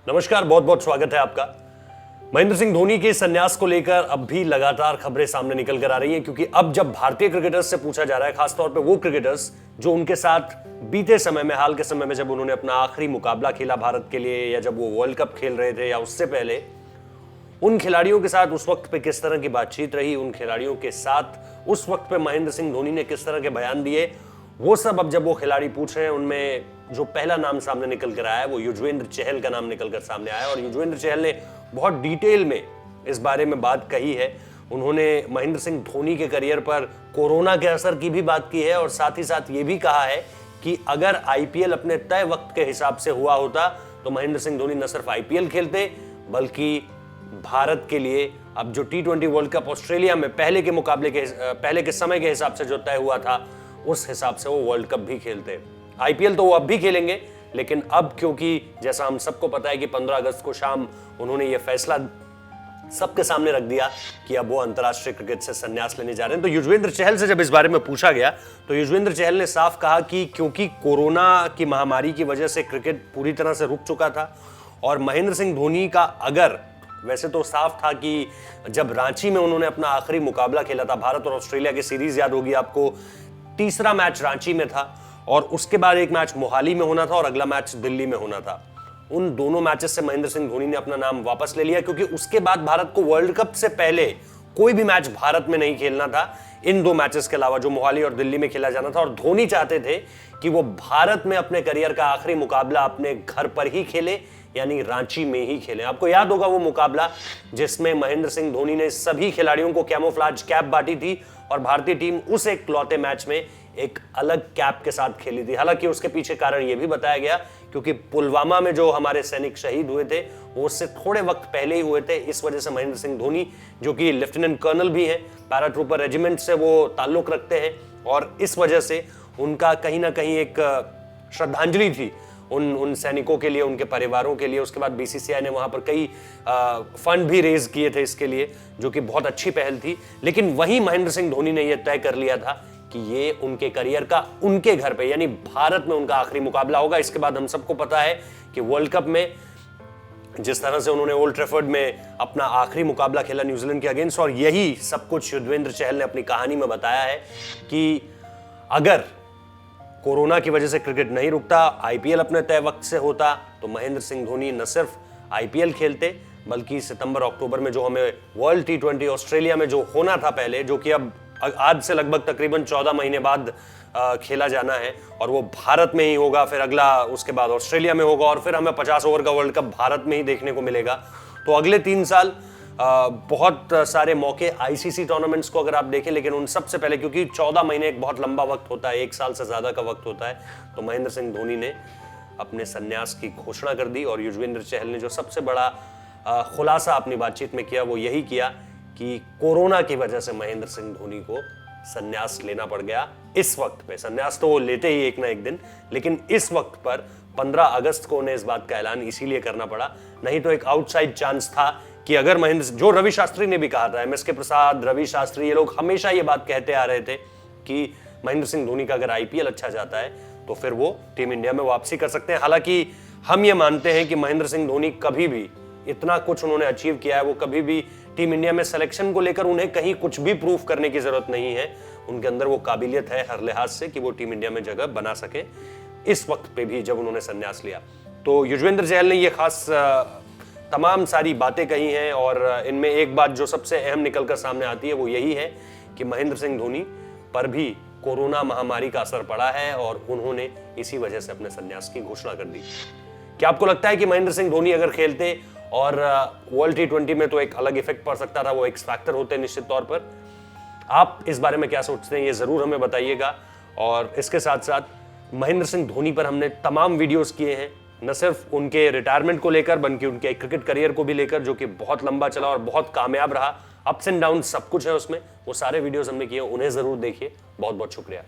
नमस्कार, बहुत बहुत स्वागत है आपका। महेंद्र सिंह धोनी के संन्यास को लेकर अब भी लगातार खबरें सामने निकल कर आ रही हैं, क्योंकि अब जब भारतीय क्रिकेटर्स से पूछा जा रहा है, खासतौर पे वो क्रिकेटर्स जो उनके साथ बीते समय में, हाल के समय में जब उन्होंने अपना आखिरी मुकाबला खेला भारत के लिए, या जब वो वर्ल्ड कप खेल रहे थे या उससे पहले, उन खिलाड़ियों के साथ उस वक्त पे किस तरह की बातचीत रही, उन खिलाड़ियों के साथ उस वक्त पे महेंद्र सिंह धोनी ने किस तरह के बयान दिए, वो सब अब जब वो खिलाड़ी पूछ रहे हैं, उनमें जो पहला नाम सामने निकल कर आया है वो युजवेंद्र चहल का नाम निकल कर सामने आया। और युजवेंद्र चहल ने बहुत डिटेल में इस बारे में बात कही है। उन्होंने महेंद्र सिंह धोनी के करियर पर कोरोना के असर की भी बात की है, और साथ ही साथ ये भी कहा है कि अगर आईपीएल अपने तय वक्त के हिसाब से हुआ होता तो महेंद्र सिंह धोनी न सिर्फ आईपीएल खेलते, बल्कि भारत के लिए अब जो T20 वर्ल्ड कप ऑस्ट्रेलिया में पहले के समय के हिसाब से जो तय हुआ था, उस हिसाब से वो वर्ल्ड कप भी खेलते। आईपीएल तो वो अब भी खेलेंगे, लेकिन अब क्योंकि जैसा हम सबको पता है कि 15 अगस्त को शाम उन्होंने ये फैसला सबके सामने रख दिया कि अब वो अंतर्राष्ट्रीय क्रिकेट से संन्यास लेने जा रहे हैं। तो युजवेंद्र चहल से जब इस बारे में पूछा गया तो युजवेंद्र चहल ने साफ कहा कि क्योंकि कोरोना की महामारी की वजह से क्रिकेट पूरी तरह से रुक चुका था, और महेंद्र सिंह धोनी का अगर, वैसे तो साफ था कि जब रांची में उन्होंने अपना आखिरी मुकाबला खेला था, भारत और ऑस्ट्रेलिया की सीरीज याद होगी आपको, तीसरा मैच रांची में था और उसके बाद एक मैच मोहाली में होना था और अगला मैच दिल्ली में होना था। उन दोनों मैचेस से महेंद्र सिंह धोनी ने अपना नाम वापस ले लिया, क्योंकि उसके बाद भारत को वर्ल्ड कप से पहले कोई भी मैच भारत में नहीं खेलना था, इन दो मैचेस के अलावा जो मोहाली और दिल्ली में खेला जाना था। और धोनी चाहते थे कि वो भारत में अपने करियर का आखिरी मुकाबला अपने घर पर ही खेले, यानी रांची में ही खेले। आपको याद होगा वो मुकाबला जिसमें महेंद्र सिंह धोनी ने सभी खिलाड़ियों को कैमोफ्लेज कैप बांटी थी और भारतीय टीम उस एक लौते मैच में एक अलग कैप के साथ खेली थी। हालांकि उसके पीछे कारण यह भी बताया गया क्योंकि पुलवामा में जो हमारे सैनिक शहीद हुए थे वो उससे थोड़े वक्त पहले ही हुए थे। इस वजह से महेंद्र सिंह धोनी, जो कि लेफ्टिनेंट कर्नल भी हैं, पैराट्रूपर रेजिमेंट से वो ताल्लुक रखते हैं, और इस वजह से उनका कहीं ना कहीं एक श्रद्धांजलि थी उन सैनिकों के लिए, उनके परिवारों के लिए। उसके बाद बीसीसीआई ने वहां पर कई फंड भी रेज किए थे इसके लिए, जो कि बहुत अच्छी पहल थी। लेकिन वहीं महेंद्र सिंह धोनी ने यह तय कर लिया था कि ये उनके करियर का उनके घर पे, यानी भारत में उनका आखिरी मुकाबला होगा। इसके बाद हम सबको पता है कि वर्ल्ड कप में जिस तरह से उन्होंने ओल्ड ट्रैफर्ड में अपना आखिरी मुकाबला खेला न्यूजीलैंड के अगेंस्ट, और यही सब कुछ युजवेंद्र चहल ने अपनी कहानी में बताया है कि अगर कोरोना की वजह से क्रिकेट नहीं रुकता, आईपीएल अपने तय वक्त से होता, तो महेंद्र सिंह धोनी न सिर्फ आईपीएल खेलते, बल्कि सितंबर अक्टूबर में जो हमें वर्ल्ड T20 ऑस्ट्रेलिया में जो होना था पहले, जो कि अब आज से लगभग तकरीबन 14 महीने बाद खेला जाना है, और वो भारत में ही होगा, फिर अगला उसके बाद ऑस्ट्रेलिया में होगा, और फिर हमें 50 ओवर का वर्ल्ड कप भारत में ही देखने को मिलेगा। तो अगले 3 साल बहुत सारे मौके आईसीसी टूर्नामेंट्स को अगर आप देखें, लेकिन उन सबसे पहले, क्योंकि 14 महीने एक बहुत लंबा वक्त होता है, 1 साल से ज्यादा का वक्त होता है, तो महेंद्र सिंह धोनी ने अपने संन्यास की घोषणा कर दी। और युजवेंद्र चहल ने जो सबसे बड़ा खुलासा अपनी बातचीत में किया वो यही किया कि कोरोना की वजह से महेंद्र सिंह धोनी को संन्यास लेना पड़ गया इस वक्त पे। संन्यास तो वो लेते ही एक ना एक दिन, लेकिन इस वक्त पर 15 अगस्त को उन्हें इस बात का ऐलान इसीलिए करना पड़ा। नहीं तो एक आउटसाइड चांस था कि अगर महेंद्र, जो रवि शास्त्री ने भी कहा था, एमएसके प्रसाद, रवि शास्त्री, ये लोग हमेशा ये बात कहते आ रहे थे कि महेंद्र सिंह धोनी का अगर आईपीएल अच्छा जाता है तो फिर वो टीम इंडिया में वापसी कर सकते हैं। हालांकि हम ये मानते हैं कि महेंद्र सिंह धोनी कभी भी, इतना कुछ उन्होंने अचीव किया है, वो कभी भी टीम इंडिया में सिलेक्शन को लेकर उन्हें कहीं कुछ भी प्रूफ करने की जरूरत नहीं है। उनके अंदर वो काबिलियत है हर लिहाज से कि वो टीम इंडिया में जगह बना सके, इस वक्त पे भी जब उन्होंने संन्यास लिया। तो युजवेंद्र चहल ने ये खास तमाम सारी बातें कही हैं, और इनमें एक बात जो सबसे अहम निकलकर सामने आती है वो यही है कि महेंद्र सिंह धोनी पर भी कोरोना महामारी का असर पड़ा है, और उन्होंने इसी वजह से अपने संन्यास की घोषणा कर दी। क्या आपको लगता है कि महेंद्र सिंह धोनी अगर खेलते और वर्ल्ड T20 में तो एक अलग इफेक्ट पड़ सकता था, वो एक्स फैक्टर होते निश्चित तौर पर? आप इस बारे में क्या सोचते हैं, ये जरूर हमें बताइएगा। और इसके साथ साथ महेंद्र सिंह धोनी पर हमने तमाम वीडियोस किए हैं, न सिर्फ उनके रिटायरमेंट को लेकर बल्कि उनके क्रिकेट करियर को भी लेकर, जो कि बहुत लंबा चला और बहुत कामयाब रहा। अप्स एंड डाउन सब कुछ है उसमें, वो सारे वीडियोस हमने किए, उन्हें जरूर देखिए। बहुत बहुत शुक्रिया।